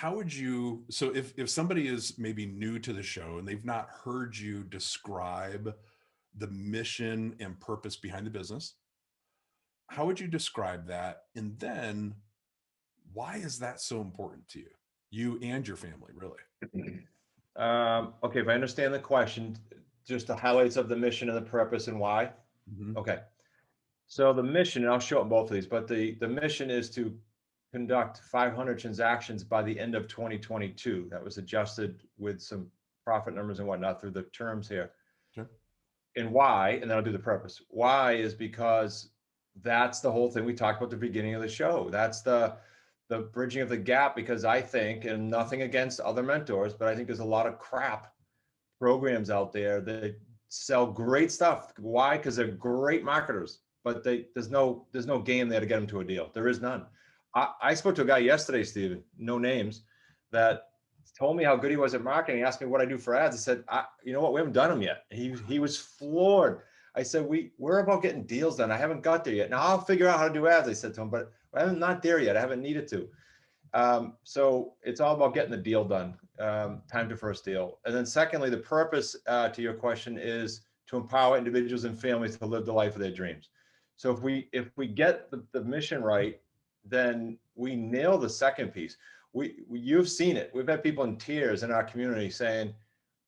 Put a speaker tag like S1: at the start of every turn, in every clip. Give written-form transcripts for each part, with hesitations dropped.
S1: how would you, so if somebody is maybe new to the show and they've not heard you describe the mission and purpose behind the business, how would you describe that? And then why is that so important to you? You and your family, really.
S2: Okay, if I understand the question, just the highlights of the mission and the purpose and why.
S1: Mm-hmm.
S2: Okay, so the mission, and I'll show up both of these, but the mission is to conduct 500 transactions by the end of 2022. That was adjusted with some profit numbers and whatnot through the terms here.
S1: Sure.
S2: And why, and then I'll do the purpose. Why is because that's the whole thing we talked about at the beginning of the show. That's the bridging of the gap, because I think, and nothing against other mentors, but I think there's a lot of crap programs out there that sell great stuff. Why? Because they're great marketers, but there's no game there to get them to a deal. There is none. I spoke to a guy yesterday, Steven, no names, that told me how good he was at marketing. He asked me what I do for ads. I said, you know what, we haven't done them yet. He was floored. I said, we're about getting deals done. I haven't got there yet. Now I'll figure out how to do ads, I said to him, but I'm not there yet. I haven't needed to. So it's all about getting the deal done. Time to first deal. And then secondly, the purpose to your question is to empower individuals and families to live the life of their dreams. So if we get the mission right, then we nail the second piece. You've seen it. We've had people in tears in our community saying,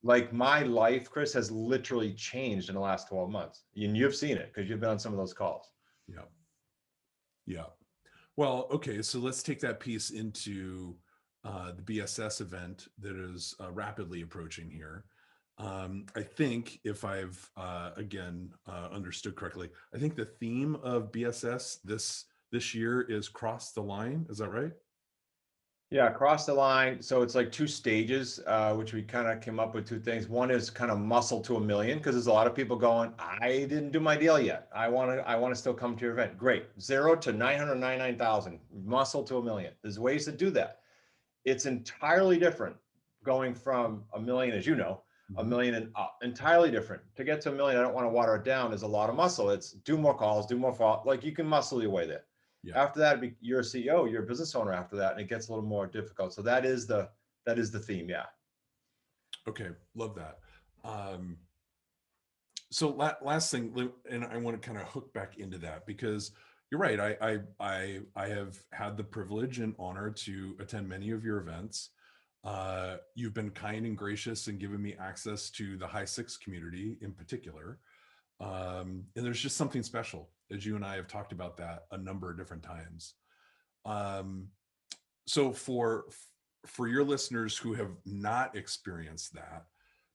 S2: like, my life, Chris, has literally changed in the last 12 months. And you've seen it because you've been on some of those calls.
S1: Yeah. Yeah. Well, okay. So let's take that piece into the BSS event that is rapidly approaching here. I think if I've, understood correctly, I think the theme of BSS this year is cross the line. Is that right?
S2: Yeah, cross the line. So it's like two stages, which we kind of came up with two things. One is kind of muscle to a million, because there's a lot of people going, I didn't do my deal yet. I want to still come to your event. Great. 0 to 999,000, muscle to a million. There's ways to do that. It's entirely different going from a million, as you know, a million and up. Entirely different. To get to a million, I don't want to water it down. There's a lot of muscle. It's do more calls, do more follow. Like, you can muscle your way there.
S1: Yeah.
S2: After that, you're a CEO, you're a business owner after that, and it gets a little more difficult. So that is the theme. Yeah.
S1: Okay. Love that. So last thing, and I want to kind of hook back into that, because you're right. I have had the privilege and honor to attend many of your events. You've been kind and gracious and given me access to the High Six community in particular. And there's just something special, as you and I have talked about that a number of different times. So for your listeners who have not experienced that,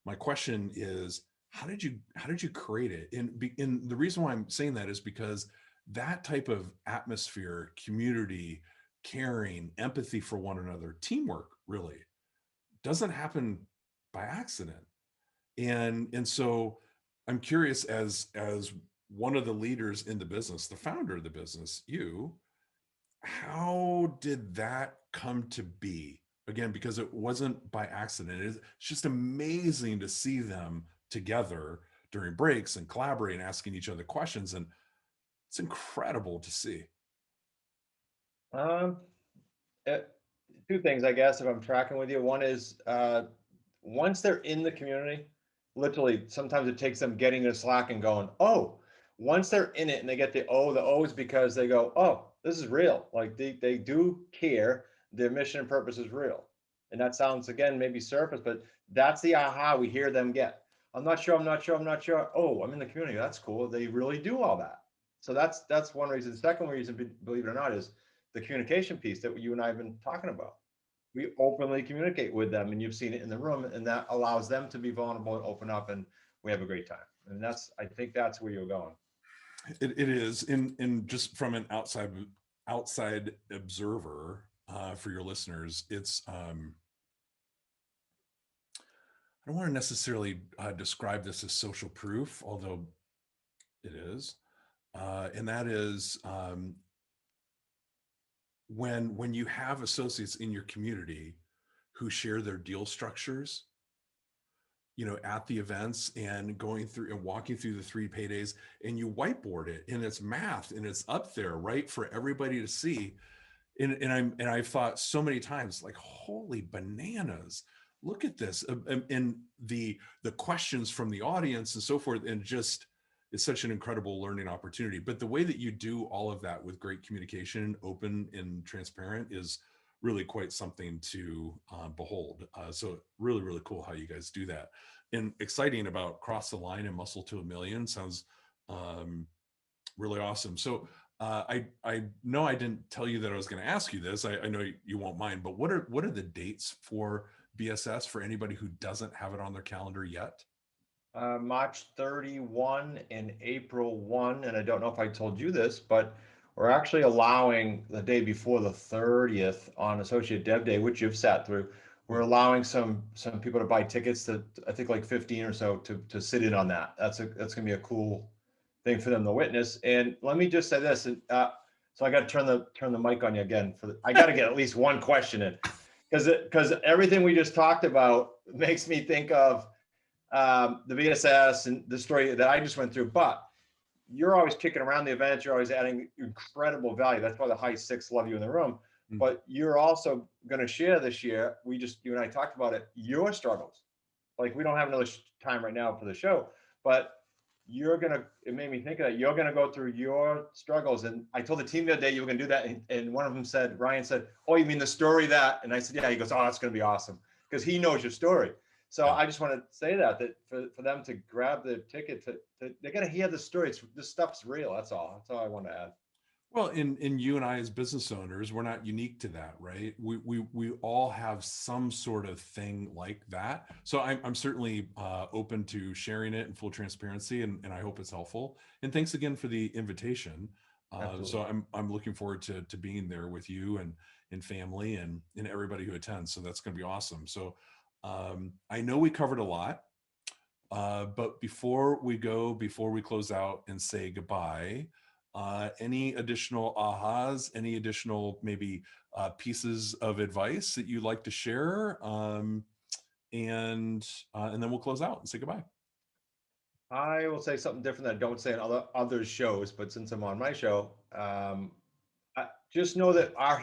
S1: my question is, how did you create it? And the reason why I'm saying that is because that type of atmosphere, community, caring, empathy for one another, teamwork, really doesn't happen by accident. And so I'm curious, as one of the leaders in the business, the founder of the business, how did that come to be? Again, because it wasn't by accident. It's just amazing to see them together during breaks and collaborating, asking each other questions. And it's incredible to see.
S2: Um, Two things, I guess, if I'm tracking with you. One is, once they're in the community, literally, sometimes it takes them getting into Slack and going, oh, once they're in it and they get the O is because they go, oh, this is real. Like, they do care. Their mission and purpose is real. And that sounds, again, maybe surface, but that's the aha we hear them get. I'm not sure. Oh, I'm in the community. That's cool. They really do all that. So that's one reason. The second reason, believe it or not, is the communication piece that you and I have been talking about. We openly communicate with them, and you've seen it in the room, and that allows them to be vulnerable and open up, and we have a great time. And I think that's where you're going.
S1: It is in just from an outside observer, for your listeners, it's I don't want to necessarily describe this as social proof, although it is, and that is, when you have associates in your community who share their deal structures, at the events and going through and walking through the 3 paydays, and you whiteboard it, and it's math and it's up there, right, for everybody to see. and I've thought so many times, like, holy bananas, look at this, and the questions from the audience and so forth, and just it's such an incredible learning opportunity. But the way that you do all of that with great communication, open and transparent, is really quite something to behold. So really, really cool how you guys do that, and exciting about Cross the Line and Muscle to a Million. Sounds really awesome. So I know I didn't tell you that I was going to ask you this. I know you won't mind, but what are the dates for BSS for anybody who doesn't have it on their calendar yet?
S2: March 31 and April 1. And I don't know if I told you this, but we're actually allowing the day before the 30th on Associate Dev Day, which you've sat through. We're allowing some people to buy tickets, to I think like 15 or so, to sit in on that. That's gonna be a cool thing for them to witness. And let me just say this, so I got to turn the mic on you again. I got to get at least one question in, because everything we just talked about makes me think of the VSS and the story that I just went through. But you're always kicking around the events. You're always adding incredible value. That's why the high six love you in the room. But you're also going to share this year. You and I talked about it, your struggles. Like, we don't have another time right now for the show, but it made me think of that. You're going to go through your struggles. And I told the team the other day you were going to do that. And one of them said, Ryan said, "Oh, you mean the story that?" And I said, "Yeah." He goes, "Oh, that's going to be awesome," because he knows your story. So I just want to say that for them to grab the ticket, they got to hear the story. This stuff's real. That's all I want to add.
S1: Well, in you and I as business owners, we're not unique to that, right? We all have some sort of thing like that. So I'm certainly open to sharing it in full transparency, and I hope it's helpful. And thanks again for the invitation. So I'm looking forward to being there with you and family and everybody who attends. So that's going to be awesome. So I know we covered a lot, but before we close out and say goodbye, any additional ahas, any additional maybe pieces of advice that you'd like to share, and then we'll close out and say goodbye.
S2: I will say something different that I don't say in other shows, but since I'm on my show, just know that our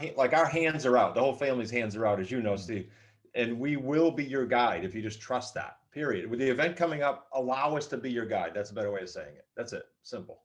S2: hands are out. The whole family's hands are out, as you know, Steve, and we will be your guide if you just trust that. Period. With the event coming up, allow us to be your guide. That's a better way of saying it. That's it. Simple.